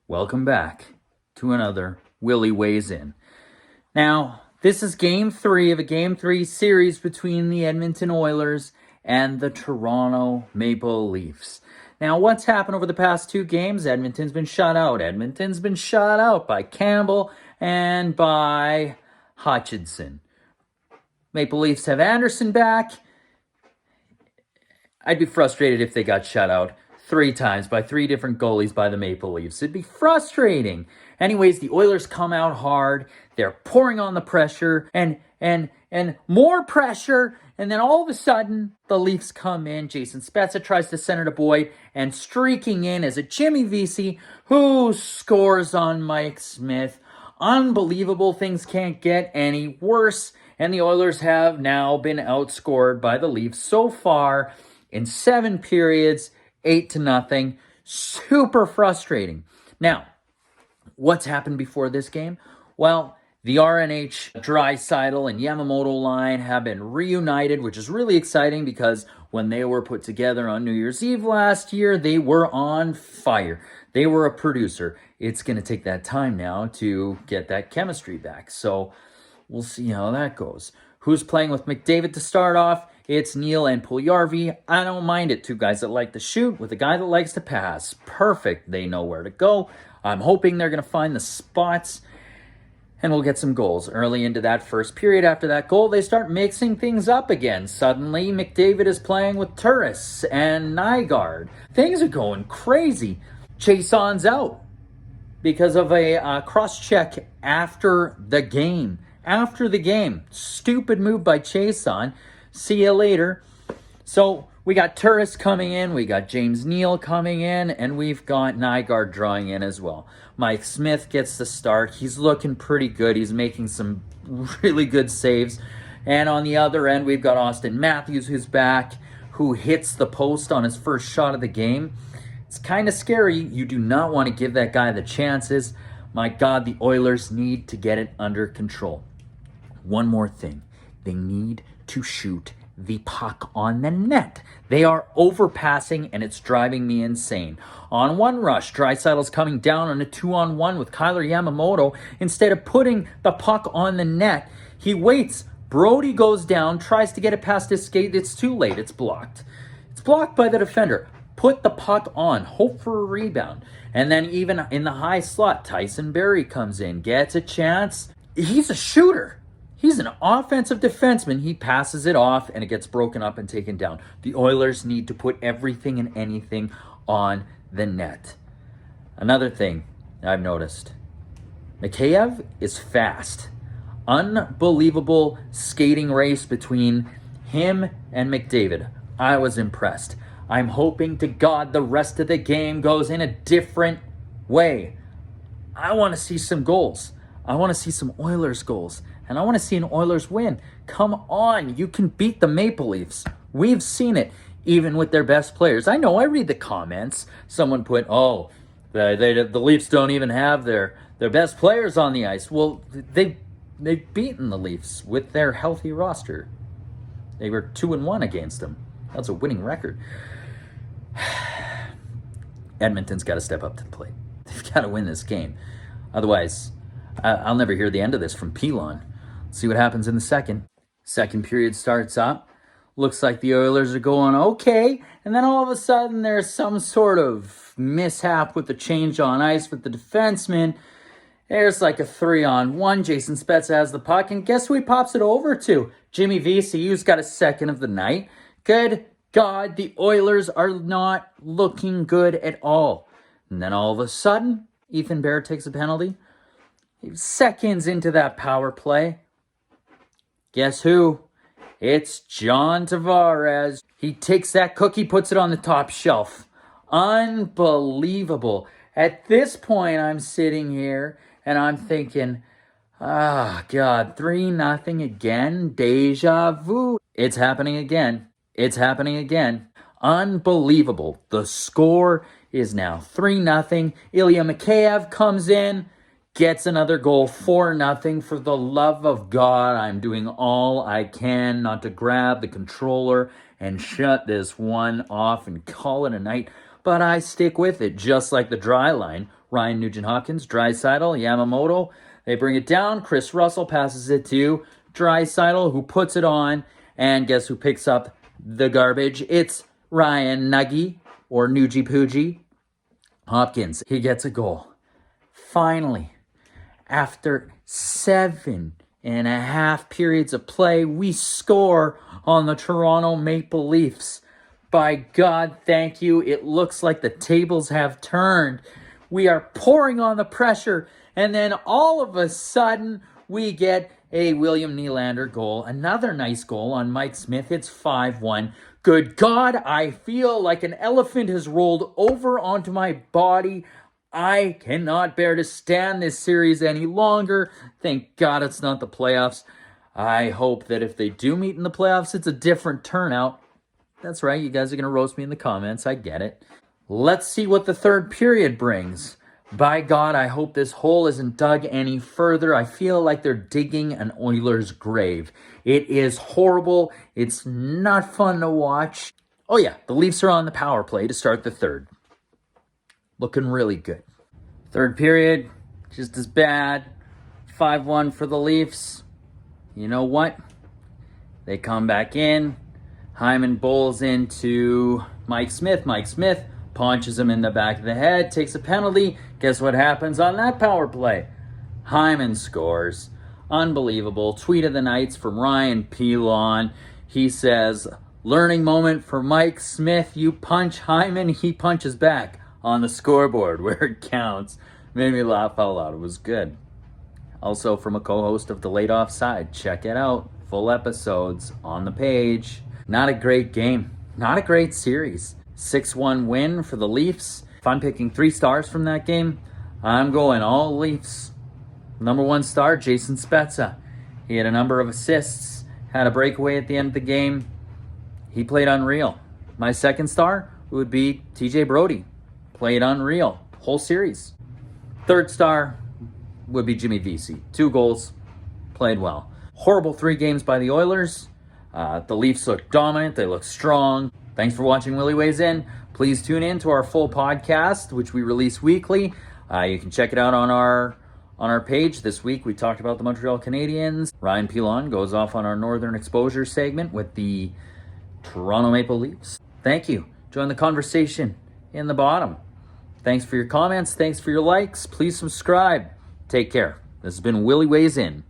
Welcome back to another Willy Weighs In. Now, this is Game 3 of a Game 3 series between the Edmonton Oilers and the Toronto Maple Leafs. Now, what's happened over the past two games? Edmonton's been shut out. Edmonton's been shut out by Campbell and by Hutchinson. Maple Leafs have Anderson back. I'd be frustrated if they got shut out 3 times by 3 different goalies by the Maple Leafs. It'd be frustrating. Anyways, the Oilers come out hard. They're pouring on the pressure and more pressure. And then all of a sudden, the Leafs come in. Jason Spezza tries to center to Boyd, and streaking in is a Jimmy Vesey who scores on Mike Smith. Unbelievable. Things can't get any worse. And the Oilers have now been outscored by the Leafs so far in 7 periods, 8-0. Super frustrating. Now, what's happened before this game? Well, the RNH, Draisaitl, and Yamamoto line have been reunited, which is really exciting because when they were put together on New Year's Eve last year, they were on fire. They were a producer. It's going to take that time now to get that chemistry back. So we'll see how that goes. Who's playing with McDavid to start off? It's Neil and Puljujarvi. I don't mind it. 2 guys that like to shoot with a guy that likes to pass. Perfect. They know where to go. I'm hoping they're going to find the spots, and we'll get some goals. Early into that first period after that goal, they start mixing things up again. Suddenly, McDavid is playing with Turris and Nygaard. Things are going crazy. Chason's out because of a cross-check after the game. Stupid move by Chason. See you later. So we got Turris coming in, we got James Neal coming in, and we've got Nygaard drawing in as well. Mike Smith gets the start. He's looking pretty good. He's making some really good saves. And on the other end, we've got Austin Matthews, who's back, who hits the post on his first shot of the game. It's kind of scary. You do not want to give that guy the chances. My God, the Oilers need to get it under control. One more thing. They need to shoot the puck on the net. They are overpassing, and it's driving me insane. On one rush, Draisaitl's coming down on a 2-on-1 with Kyler Yamamoto. Instead of putting the puck on the net, he waits. Brody goes down, tries to get it past his skate. It's too late. It's blocked. It's blocked by the defender. Put the puck on. Hope for a rebound. And then even in the high slot, Tyson Barrie comes in, gets a chance. He's a shooter. He's an offensive defenseman. He passes it off, and it gets broken up and taken down. The Oilers need to put everything and anything on the net. Another thing I've noticed. Mikheyev is fast. Unbelievable skating race between him and McDavid. I was impressed. I'm hoping to God the rest of the game goes in a different way. I want to see some goals. I want to see some Oilers goals. And I want to see an Oilers win. Come on, you can beat the Maple Leafs. We've seen it, even with their best players. I know, I read the comments. Someone put, the Leafs don't even have their best players on the ice. Well, they've beaten the Leafs with their healthy roster. They were 2-1 against them. That's a winning record. Edmonton's got to step up to the plate. They've got to win this game. Otherwise, I'll never hear the end of this from Pilon. See what happens in the second. Second period starts up. Looks like the Oilers are going okay. And then all of a sudden there's some sort of mishap with the change on ice with the defenseman. There's like a 3-on-1. Jason Spezza has the puck. And guess who he pops it over to? Jimmy Vesey, who's got a second of the night. Good God, the Oilers are not looking good at all. And then all of a sudden, Ethan Bear takes a penalty. Seconds into that power play. Guess who? It's John Tavares. He takes that cookie, puts it on the top shelf. Unbelievable. At this point, I'm sitting here and I'm thinking, God, 3-0 again? Deja vu. It's happening again. Unbelievable. The score is now 3-0. Ilya Mikheyev comes in. Gets another goal, 4-0. For the love of God, I'm doing all I can not to grab the controller and shut this one off and call it a night. But I stick with it, just like the dry line. Ryan Nugent-Hopkins, Draisaitl, Yamamoto. They bring it down. Chris Russell passes it to Draisaitl, who puts it on. And guess who picks up the garbage? It's Ryan Nuggy, or Nugie Poogie Hopkins. He gets a goal. Finally, after 7.5 periods of play, we score on the Toronto Maple Leafs. By God, thank you. It looks like the tables have turned. We are pouring on the pressure, and then all of a sudden, we get a William Nylander goal. Another nice goal on Mike Smith. It's 5-1. Good God, I feel like an elephant has rolled over onto my body. I cannot bear to stand this series any longer. Thank God it's not the playoffs. I hope that if they do meet in the playoffs, it's a different turnout. That's right, you guys are going to roast me in the comments. I get it. Let's see what the third period brings. By God, I hope this hole isn't dug any further. I feel like they're digging an Oilers' grave. It is horrible. It's not fun to watch. Oh yeah, the Leafs are on the power play to start the third. Looking really good. Third period, just as bad. 5-1 for the Leafs. You know what? They come back in. Hyman bowls into Mike Smith. Mike Smith punches him in the back of the head, takes a penalty. Guess what happens on that power play? Hyman scores. Unbelievable. Tweet of the nights from Ryan Pilon. He says, learning moment for Mike Smith. You punch Hyman, he punches back on the scoreboard where it counts. Made me laugh out loud. It was good. Also from a co-host of Delayed Offside. Check it out. Full episodes on the page. Not a great game. Not a great series. 6-1 win for the Leafs. If I'm picking 3 stars from that game, I'm going all Leafs. Number 1 star, Jason Spezza. He had a number of assists. Had a breakaway at the end of the game. He played unreal. My second star would be TJ Brody. Played unreal. Whole series. Third star would be Jimmy Vesey. 2 goals. Played well. Horrible 3 games by the Oilers. The Leafs look dominant. They look strong. Thanks for watching Willy Weighs In. Please tune in to our full podcast, which we release weekly. You can check it out on our page. This week we talked about the Montreal Canadiens. Ryan Pilon goes off on our Northern Exposure segment with the Toronto Maple Leafs. Thank you. Join the conversation in the bottom. Thanks for your comments. Thanks for your likes. Please subscribe. Take care. This has been Willy Weighs In.